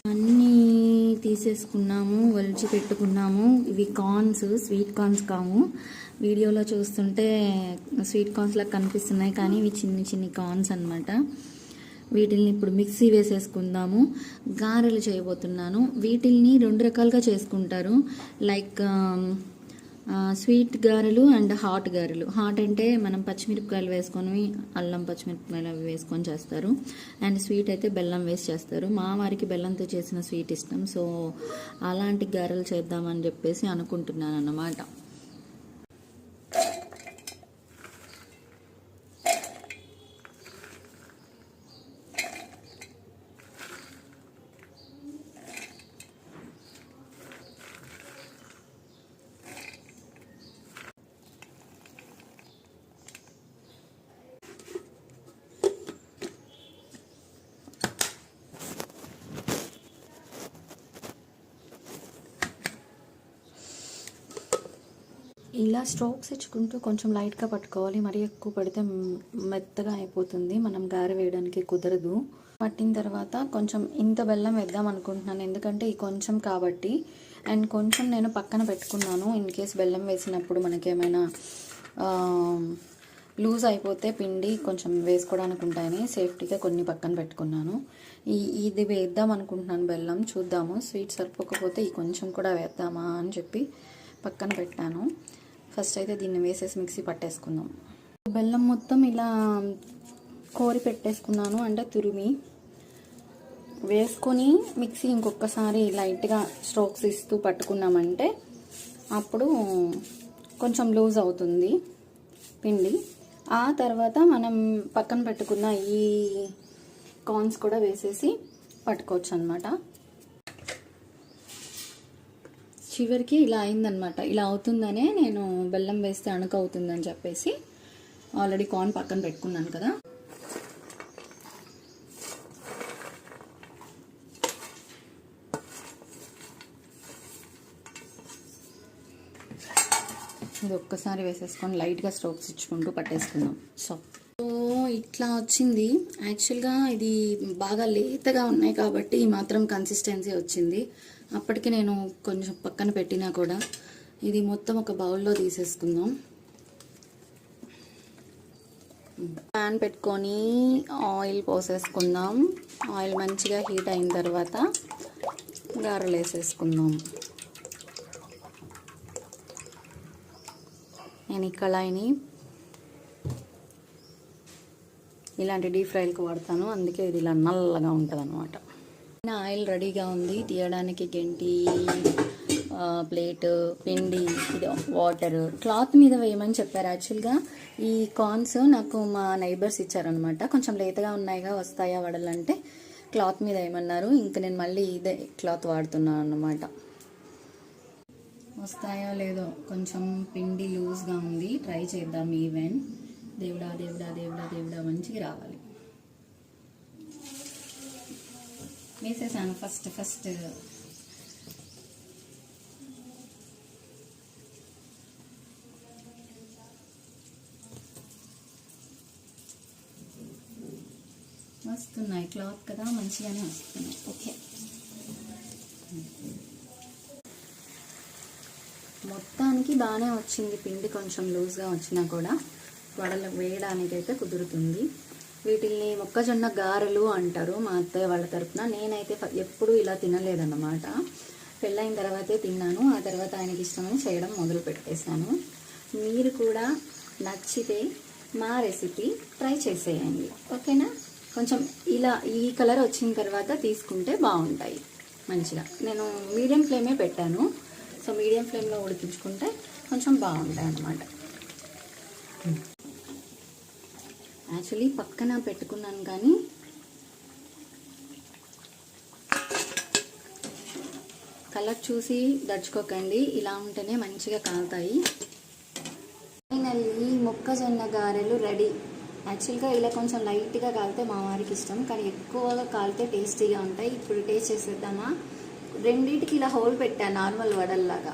అన్నీ తీసేసుకున్నాము, ఒలిచి పెట్టుకున్నాము. ఇవి కార్న్స్, స్వీట్ కార్న్స్ కావు. వీడియోలో చూస్తుంటే స్వీట్ కార్న్స్ లాగా కనిపిస్తున్నాయి, కానీ ఇవి చిన్ని చిన్ని కార్న్స్ అన్నమాట. వీటిల్ని ఇప్పుడు మిక్సీ వేసేసుకుందాము. గారెలు చేయబోతున్నాను. వీటిల్ని 2 రకాలుగా చేసుకుంటారు. లైక్ స్వీట్ గారెలు అండ్ హాట్ గారెలు. హాట్ అంటే మనం పచ్చిమిరపకాయలు వేసుకొని, అల్లం పచ్చిమిరపకాయలు అవి వేసుకొని చేస్తారు. అండ్ స్వీట్ అయితే బెల్లం వేసి చేస్తారు. మా వారికి బెల్లంతో చేసిన స్వీట్ ఇష్టం. సో అలాంటి గారెలు చేద్దామని చెప్పేసి అనుకుంటున్నాను అన్నమాట. ఇలా స్ట్రోక్స్ ఇచ్చుకుంటూ కొంచెం లైట్గా పట్టుకోవాలి. మరీ ఎక్కువ పడితే మెత్తగా అయిపోతుంది, మనం గారె వేయడానికి కుదరదు. పట్టిన తర్వాత కొంచెం ఇంత బెల్లం వేద్దాం అనుకుంటున్నాను, ఎందుకంటే ఈ కొంచెం కాబట్టి. అండ్ కొంచెం నేను పక్కన పెట్టుకున్నాను, ఇన్ కేస్ బెల్లం వేసినప్పుడు మనకేమైనా లూజ్ అయిపోతే పిండి కొంచెం వేసుకోవడానికి ఉంటాయని సేఫ్టీగా కొన్ని పక్కన పెట్టుకున్నాను. ఇది వేద్దాం అనుకుంటున్నాను బెల్లం, చూద్దాము. స్వీట్ సరిపోకపోతే ఈ కొంచెం కూడా వేద్దామా అని చెప్పి పక్కన పెట్టాను. ఫస్ట్ అయితే దీన్ని వేసేసి మిక్సీ పట్టేసుకుందాం. బెల్లం మొత్తం ఇలా కోరి పెట్టేసుకున్నాను, అంటే తురిమి వేసుకొని మిక్సీ ఇంకొకసారి లైట్గా స్ట్రోక్స్ ఇస్తూ పట్టుకున్నామంటే అప్పుడు కొంచెం లూజ్ అవుతుంది పిండి. ఆ తర్వాత మనం పక్కన పెట్టుకున్న ఈ కార్న్స్ కూడా వేసేసి పట్టుకోవచ్చు అన్నమాట. చివరికి ఇలా అయిందనమాట. ఇలా అవుతుందనే నేను బెల్లం వేస్తే అణుకు అవుతుందని చెప్పేసి ఆల్రెడీ కార్న్ పక్కన పెట్టుకున్నాను కదా. ఇది ఒక్కసారి వేసేసుకొని లైట్గా స్ట్రోక్స్ ఇచ్చుకుంటూ పట్టేసుకుందాం. సో ఇట్లా వచ్చింది. యాక్చువల్గా ఇది బాగా లేతగా ఉన్నాయి కాబట్టి ఈ మాత్రం కన్సిస్టెన్సీ వచ్చింది. అప్పటికి నేను కొంచెం పక్కన పెట్టినా కూడా ఇది మొత్తం ఒక బౌల్లో తీసేసుకుందాం. ప్యాన్ పెట్టుకొని ఆయిల్ పోసేసుకుందాం. ఆయిల్ మంచిగా హీట్ అయిన తర్వాత గారెలు వేసేసుకుందాం. నేను ఈ కళాయిని ఇలాంటి డీప్ ఫ్రైలకు వాడతాను, అందుకే ఇది ఇలా నల్లగా ఉంటుంది అన్నమాట. ఆయిల్ రెడీగా ఉంది. తీయడానికి గెంటి, ప్లేట్, పిండి, ఇది వాటర్. క్లాత్ మీద వేయమని చెప్పారు. యాక్చువల్గా ఈ కార్న్స్ నాకు మా నైబర్స్ ఇచ్చారనమాట. కొంచెం లేతగా ఉన్నాయిగా, వస్తాయా వడలంటే క్లాత్ మీద వేయమన్నారు. ఇంకా నేను మళ్ళీ ఇదే క్లాత్ వాడుతున్నాను అన్నమాట. వస్తాయో లేదో, కొంచెం పిండి లూజ్గా ఉంది, ట్రై చేద్దాం. ఈవెన్ దేవుడా దేవుడా దేవుడా దేవుడా మంచిగా రావాలి. వేసేసాను ఫస్ట్ వస్తున్నాయి. క్లాత్ కదా, మంచిగానే వస్తున్నాయి. ఓకే, మొత్తానికి బాగానే వచ్చింది పిండి. కొంచెం లూజ్గా వచ్చినా కూడా వడలు వేయడానికైతే కుదురుతుంది. వీటిల్ని మొక్కజొన్న గారెలు అంటారు మా అత్తయ్య వాళ్ళ తరపున. నేనైతే ఎప్పుడూ ఇలా తినలేదన్నమాట. పెళ్ళైన తర్వాతే తిన్నాను. ఆ తర్వాత ఆయనకి ఇష్టమని చేయడం మొదలు పెట్టేశాను. మీరు కూడా నచ్చితే మా రెసిపీ ట్రై చేసేయండి, ఓకేనా. కొంచెం ఇలా ఈ కలర్ వచ్చిన తర్వాత తీసుకుంటే బాగుంటాయి మంచిగా. నేను మీడియం ఫ్లేమే పెట్టాను. సో మీడియం ఫ్లేమ్లో ఉడికించుకుంటే కొంచెం బాగుంటాయి అన్నమాట. యాక్చువల్లీ పక్కన పెట్టుకున్నాను, కానీ కలర్ చూసి దడుచుకోకండి, ఇలా ఉంటేనే మంచిగా కాలుతాయి. ఫైనల్లీ మొక్కజొన్న గారెలు రెడీ. యాక్చువల్గా ఇలా కొంచెం లైట్గా కాలితే మా వారికి ఇష్టం, కానీ ఎక్కువగా కాలితే టేస్టీగా ఉంటాయి. ఇప్పుడు టేస్ట్ చేసేద్దామా. రెండింటికి ఇలా హోల్ పెట్టాను నార్మల్ వడల్లాగా.